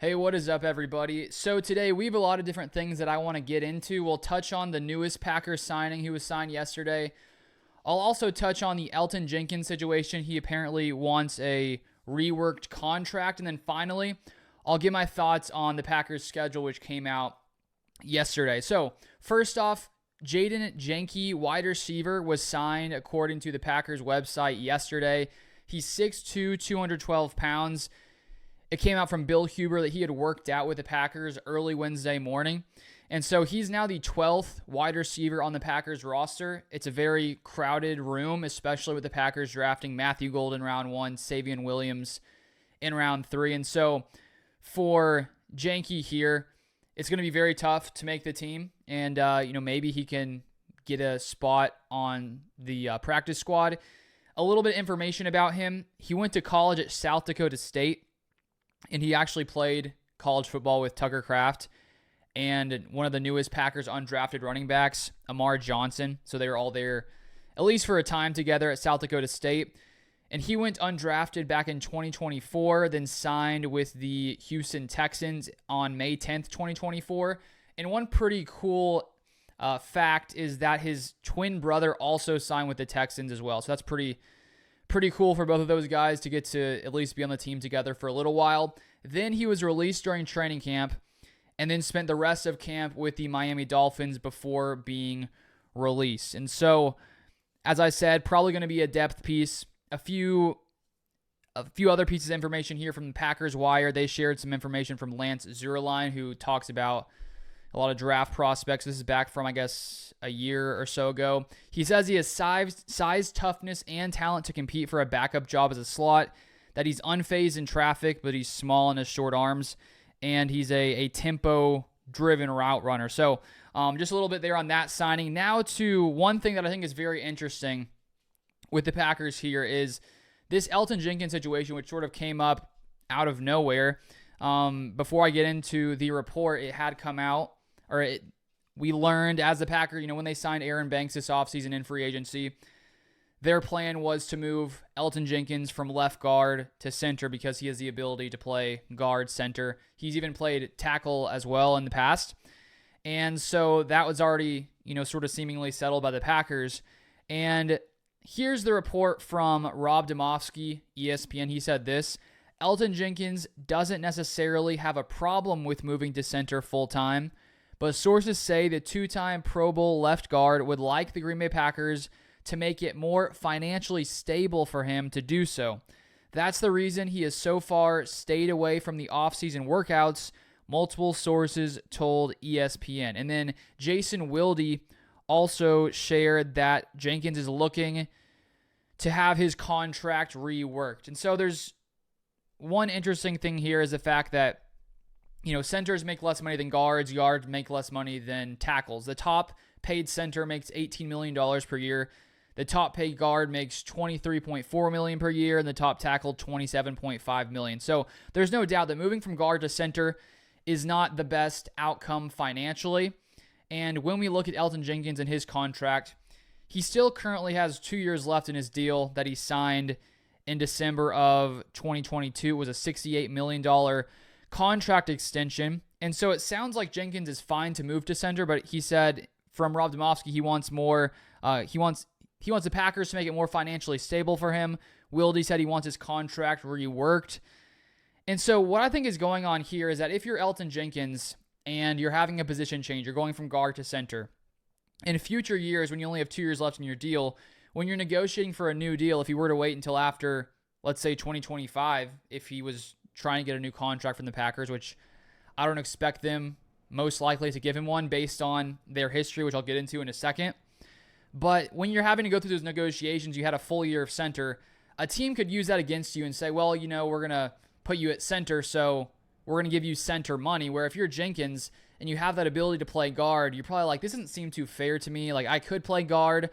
Hey, what is up, everybody? So today we have a lot of different things that I want to get into. We'll touch on the newest Packers signing. He was signed yesterday. I'll also touch on the Elton Jenkins situation. He apparently wants a reworked contract. And then finally, I'll give my thoughts on the Packers schedule, which came out yesterday. So first off, Jaden Jenke, wide receiver, was signed according to the Packers website yesterday. He's 6'2", 212 pounds. It came out from Bill Huber that he had worked out with the Packers early Wednesday morning. And so he's now the 12th wide receiver on the Packers roster. It's a very crowded room, especially with the Packers drafting Matthew Golden round 1, Savion Williams in round 3. And so for Jenke here, it's going to be very tough to make the team. And, maybe he can get a spot on the practice squad. A little bit of information about him. He went to college at South Dakota State. And he actually played college football with Tucker Kraft and one of the newest Packers undrafted running backs, Amar Johnson. So they were all there, at least for a time together at South Dakota State. And he went undrafted back in 2024, then signed with the Houston Texans on May 10th, 2024. And one pretty cool fact is that his twin brother also signed with the Texans as well. So that's pretty cool for both of those guys to get to at least be on the team together for a little while. Then he was released during training camp and then spent the rest of camp with the Miami Dolphins before being released. And so, as I said, probably going to be a depth piece. A few other pieces of information here from the Packers Wire. They shared some information from Lance Zierlein, who talks about a lot of draft prospects. This is back from, I guess, a year or so ago. He says he has size, toughness, and talent to compete for a backup job as a slot, that he's unfazed in traffic, but he's small in his short arms, and he's a tempo-driven route runner. So just a little bit there on that signing. Now to one thing that I think is very interesting with the Packers here is this Elton Jenkins situation, which sort of came up out of nowhere. Before I get into the report, it had come out, we learned as the Packers, when they signed Aaron Banks this offseason in free agency, their plan was to move Elton Jenkins from left guard to center because he has the ability to play guard, center. He's even played tackle as well in the past. And so that was already, sort of seemingly settled by the Packers. And here's the report from Rob Demovsky, ESPN. He said this: Elton Jenkins doesn't necessarily have a problem with moving to center full-time, but sources say the two-time Pro Bowl left guard would like the Green Bay Packers to make it more financially stable for him to do so. That's the reason he has so far stayed away from the off-season workouts, multiple sources told ESPN. And then Jason Wilde also shared that Jenkins is looking to have his contract reworked. And so there's one interesting thing here is the fact that, centers make less money than guards make less money than tackles. The top paid center makes $18 million per year. The top paid guard makes $23.4 million per year, and the top tackle $27.5 million. So there's no doubt that moving from guard to center is not the best outcome financially. And when we look at Elton Jenkins and his contract, he still currently has 2 years left in his deal that he signed in December of 2022. It was a $68 million contract extension. And so it sounds like Jenkins is fine to move to center, but he said from Rob Demovsky, he wants more. He wants the Packers to make it more financially stable for him. Wilde said he wants his contract reworked. And so what I think is going on here is that if you're Elton Jenkins and you're having a position change, you're going from guard to center, in future years when you only have 2 years left in your deal, when you're negotiating for a new deal, if you were to wait until after, let's say 2025, if he was trying to get a new contract from the Packers, which I don't expect them most likely to give him one based on their history, which I'll get into in a second. But when you're having to go through those negotiations, you had a full year of center, a team could use that against you and say, well, we're going to put you at center, so we're going to give you center money. Where if you're Jenkins and you have that ability to play guard, you're probably like, this doesn't seem too fair to me. Like, I could play guard.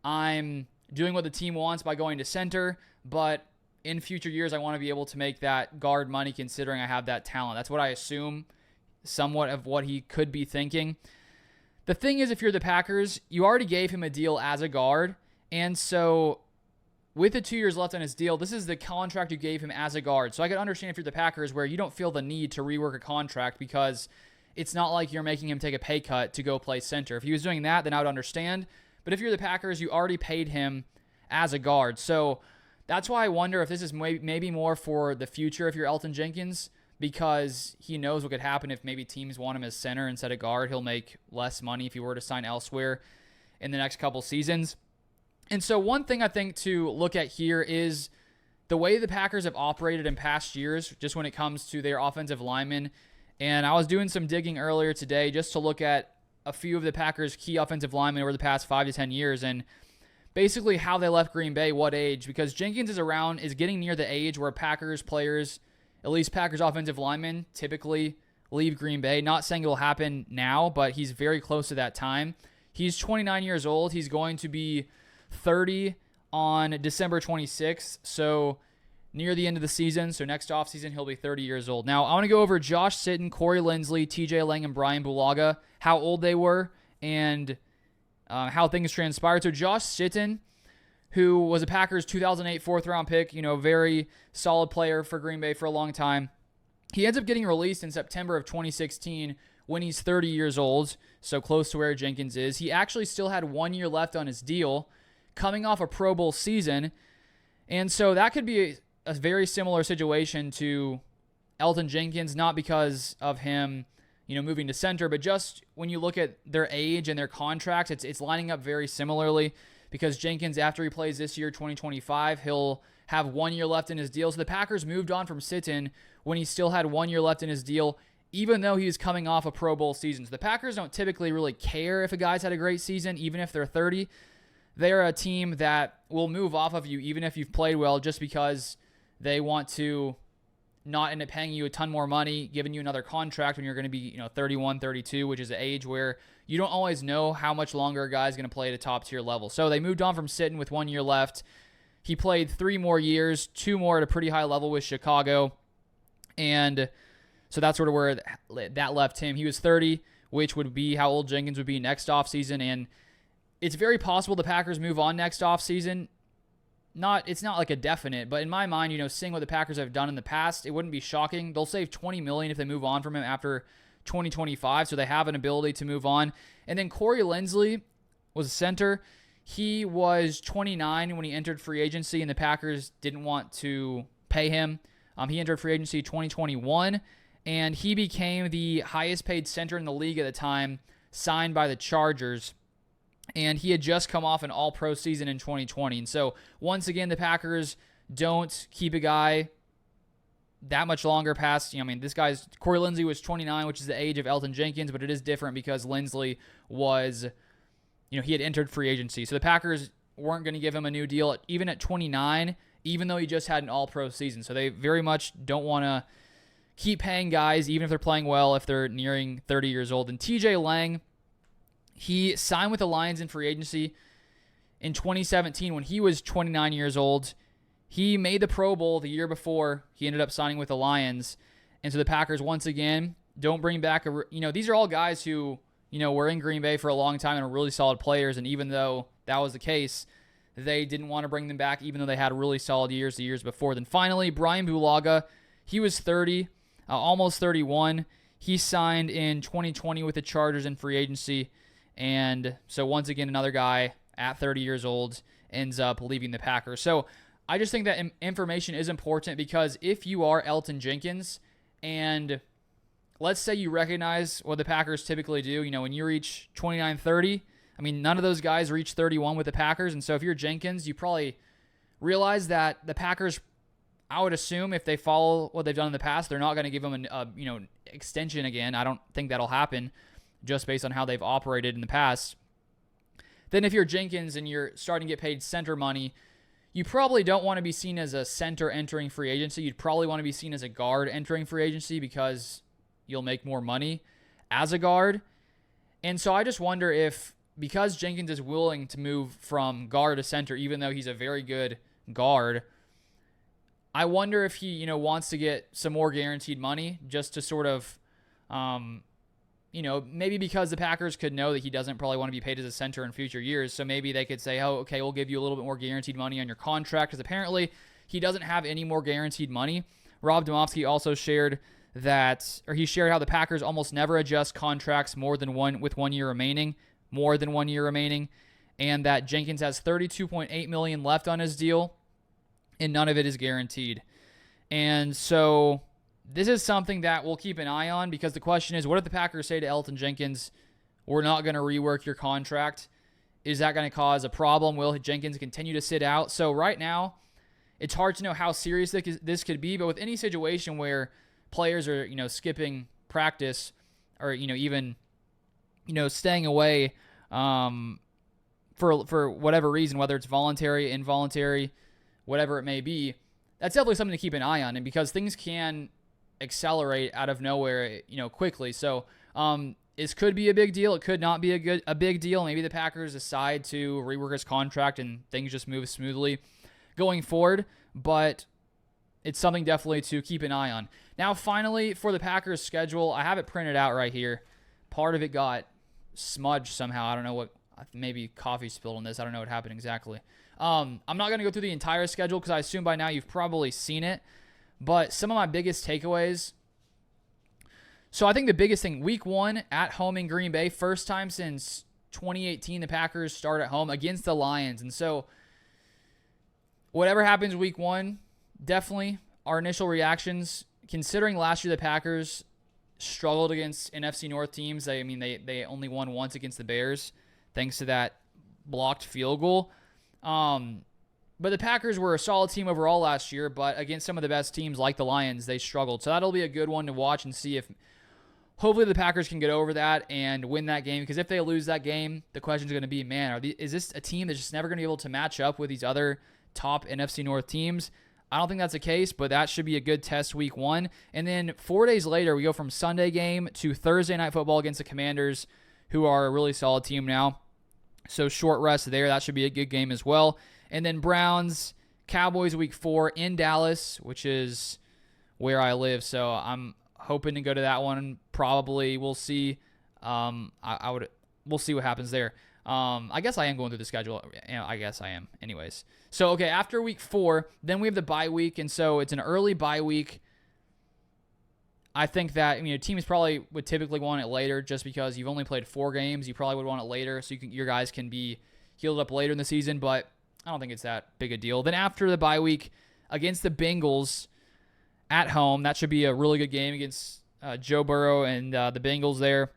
I'm doing what the team wants by going to center, but in future years, I want to be able to make that guard money considering I have that talent. That's what I assume, somewhat of what he could be thinking. The thing is, if you're the Packers, you already gave him a deal as a guard, and so with the 2 years left on his deal, this is the contract you gave him as a guard. So I can understand if you're the Packers where you don't feel the need to rework a contract because it's not like you're making him take a pay cut to go play center. If he was doing that, then I would understand. But if you're the Packers, you already paid him as a guard. So that's why I wonder if this is maybe more for the future if you're Elton Jenkins, because he knows what could happen if maybe teams want him as center instead of guard. He'll make less money if he were to sign elsewhere in the next couple seasons. And so one thing I think to look at here is the way the Packers have operated in past years, just when it comes to their offensive linemen. And I was doing some digging earlier today just to look at a few of the Packers' key offensive linemen over the past 5 to 10 years and basically how they left Green Bay, what age. Because Jenkins is getting near the age where Packers players, at least Packers offensive linemen, typically leave Green Bay. Not saying it will happen now, but he's very close to that time. He's 29 years old. He's going to be 30 on December 26th, so near the end of the season. So next offseason, he'll be 30 years old. Now, I want to go over Josh Sitton, Corey Linsley, TJ Lang, and Brian Bulaga, how old they were, and how things transpired. So Josh Sitton, who was a Packers 2008 fourth-round pick, very solid player for Green Bay for a long time. He ends up getting released in September of 2016 when he's 30 years old, so close to where Jenkins is. He actually still had 1 year left on his deal, coming off a Pro Bowl season. And so that could be a very similar situation to Elton Jenkins, not because of him, moving to center, but just when you look at their age and their contracts, it's lining up very similarly because Jenkins, after he plays this year, 2025, he'll have 1 year left in his deal. So the Packers moved on from Sitton when he still had 1 year left in his deal, even though he was coming off a Pro Bowl season. So the Packers don't typically really care if a guy's had a great season, even if they're 30. They're a team that will move off of you even if you've played well just because they want to not end up paying you a ton more money, giving you another contract when you're going to be 31, 32, which is an age where you don't always know how much longer a guy's going to play at a top-tier level. So they moved on from Sitton with 1 year left. He played 3 more years, 2 more at a pretty high level with Chicago. And so that's sort of where that left him. He was 30, which would be how old Jenkins would be next offseason. And it's very possible the Packers move on next offseason. It's not like a definite, but in my mind, seeing what the Packers have done in the past, it wouldn't be shocking. They'll save $20 million if they move on from him after 2025, so they have an ability to move on. And then Corey Linsley was a center. He was 29 when he entered free agency, and the Packers didn't want to pay him. He entered free agency 2021, and he became the highest paid center in the league at the time, signed by the Chargers. And he had just come off an all-pro season in 2020. And so, once again, the Packers don't keep a guy that much longer past, Corey Linsley was 29, which is the age of Elton Jenkins, but it is different because Linsley was, he had entered free agency. So the Packers weren't going to give him a new deal, even at 29, even though he just had an all-pro season. So they very much don't want to keep paying guys, even if they're playing well, if they're nearing 30 years old. And TJ Lang, he signed with the Lions in free agency in 2017 when he was 29 years old. He made the Pro Bowl the year before he ended up signing with the Lions. And so the Packers, once again, don't bring back these are all guys who, were in Green Bay for a long time and are really solid players. And even though that was the case, they didn't want to bring them back, even though they had really solid years the years before. Then finally, Brian Bulaga, he was 30, almost 31. He signed in 2020 with the Chargers in free agency. And so once again, another guy at 30 years old ends up leaving the Packers. So I just think that information is important because if you are Elton Jenkins and let's say you recognize what the Packers typically do, when you reach 29, 30, none of those guys reach 31 with the Packers. And so if you're Jenkins, you probably realize that the Packers, I would assume if they follow what they've done in the past, they're not going to give him an extension again. I don't think that'll happen, just based on how they've operated in the past. Then if you're Jenkins and you're starting to get paid center money, you probably don't want to be seen as a center entering free agency. You'd probably want to be seen as a guard entering free agency because you'll make more money as a guard. And so I just wonder if, because Jenkins is willing to move from guard to center, even though he's a very good guard, I wonder if he, wants to get some more guaranteed money just to sort of, maybe because the Packers could know that he doesn't probably want to be paid as a center in future years. So maybe they could say, oh, okay, we'll give you a little bit more guaranteed money on your contract, because apparently he doesn't have any more guaranteed money. Rob Domofsky also shared how the Packers almost never adjust contracts with 1 year remaining, and that Jenkins has $32.8 million left on his deal, and none of it is guaranteed. And so this is something that we'll keep an eye on, because the question is, what if the Packers say to Elton Jenkins, we're not going to rework your contract? Is that going to cause a problem? Will Jenkins continue to sit out? So right now, it's hard to know how serious this could be, but with any situation where players are, skipping practice or, even, staying away for whatever reason, whether it's voluntary, involuntary, whatever it may be, that's definitely something to keep an eye on. And because things can accelerate out of nowhere, quickly. So this could be a big deal. It could not be a big deal. Maybe the Packers decide to rework his contract and things just move smoothly going forward, but it's something definitely to keep an eye on. Now, finally, for the Packers schedule, I have it printed out right here. Part of it got smudged somehow. I don't know what, maybe coffee spilled on this. I don't know what happened exactly. I'm not going to go through the entire schedule because I assume by now you've probably seen it, but some of my biggest takeaways. So I think the biggest thing, week 1 at home in Green Bay, first time since 2018 the Packers start at home against the Lions. And so whatever happens week 1, definitely our initial reactions, considering last year the Packers struggled against NFC North teams. They only won once against the Bears thanks to that blocked field goal. But the Packers were a solid team overall last year, but against some of the best teams like the Lions, they struggled. So that'll be a good one to watch and see if hopefully the Packers can get over that and win that game, because if they lose that game, the question is going to be, man, is this a team that's just never going to be able to match up with these other top NFC North teams? I don't think that's the case, but that should be a good test week 1. And then 4 days later, we go from Sunday game to Thursday night football against the Commanders, who are a really solid team now. So short rest there. That should be a good game as well. And then Browns, Cowboys week 4 in Dallas, which is where I live. So I'm hoping to go to that one. Probably we'll see. We'll see what happens there. I guess I am going through the schedule. I guess I am. Anyways. So, okay, after week 4, then we have the bye week. And so it's an early bye week. I think that, teams probably would typically want it later just because you've only played 4 games. You probably would want it later so your guys can be healed up later in the season, but I don't think it's that big a deal. Then after the bye week against the Bengals at home, that should be a really good game against Joe Burrow and the Bengals there.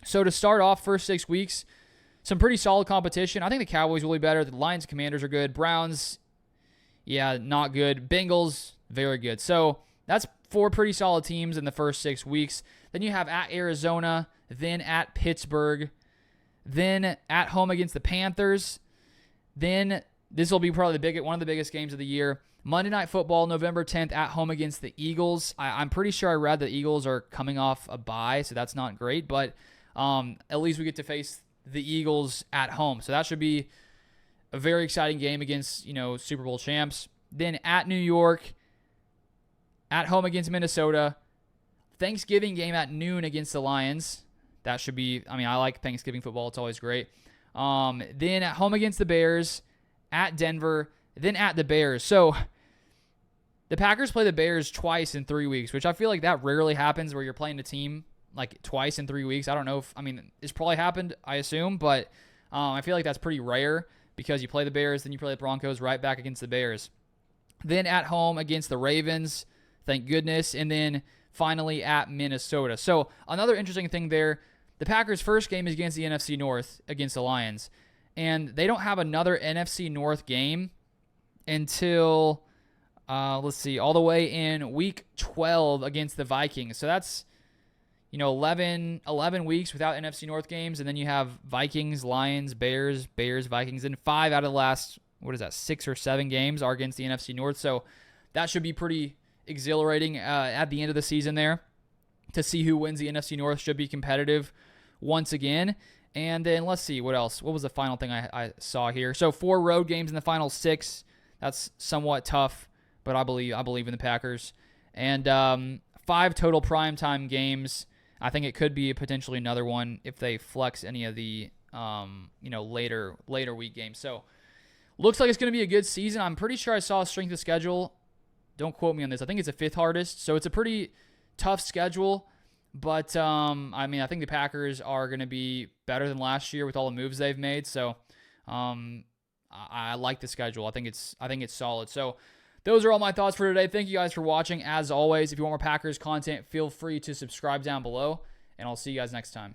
So to start off first 6 weeks, some pretty solid competition. I think the Cowboys will be better. The Lions and Commanders are good. Browns, yeah, not good. Bengals, very good. So that's 4 pretty solid teams in the first 6 weeks. Then you have at Arizona, then at Pittsburgh, then at home against the Panthers. Then this will be probably one of the biggest games of the year. Monday Night Football, November 10th, at home against the Eagles. I'm pretty sure I read the Eagles are coming off a bye, so that's not great. But at least we get to face the Eagles at home. So that should be a very exciting game against, Super Bowl champs. Then at New York, at home against Minnesota. Thanksgiving game at noon against the Lions. That should be, I like Thanksgiving football. It's always great. Then at home against the Bears, at Denver, then at the Bears. So the Packers play the Bears twice in 3 weeks, which I feel like that rarely happens where you're playing a team like twice in 3 weeks. I don't know if, it's probably happened, I assume, but I feel like that's pretty rare because you play the Bears, then you play the Broncos right back against the Bears. Then at home against the Ravens, thank goodness, and then finally at Minnesota. So another interesting thing there, the Packers' first game is against the NFC North, against the Lions, and they don't have another NFC North game until, all the way in week 12 against the Vikings. So that's, 11 weeks without NFC North games, and then you have Vikings, Lions, Bears, Vikings, and 5 out of the last, 6 or 7 games are against the NFC North. So that should be pretty exhilarating at the end of the season there to see who wins the NFC North. Should be competitive once again. And then let's see, what else? What was the final thing I saw here? So 4 road games in the final 6. That's somewhat tough, but I believe in the Packers. And 5 total primetime games I think it could be potentially another one if they flex any of the later week games. So looks like it's going to be a good season. I'm pretty sure I saw a strength of schedule. Don't quote me on this. I think it's the 5th hardest. So it's a pretty tough schedule. But, I think the Packers are going to be better than last year with all the moves they've made. So I like the schedule. I think it's solid. So those are all my thoughts for today. Thank you guys for watching. As always, if you want more Packers content, feel free to subscribe down below. And I'll see you guys next time.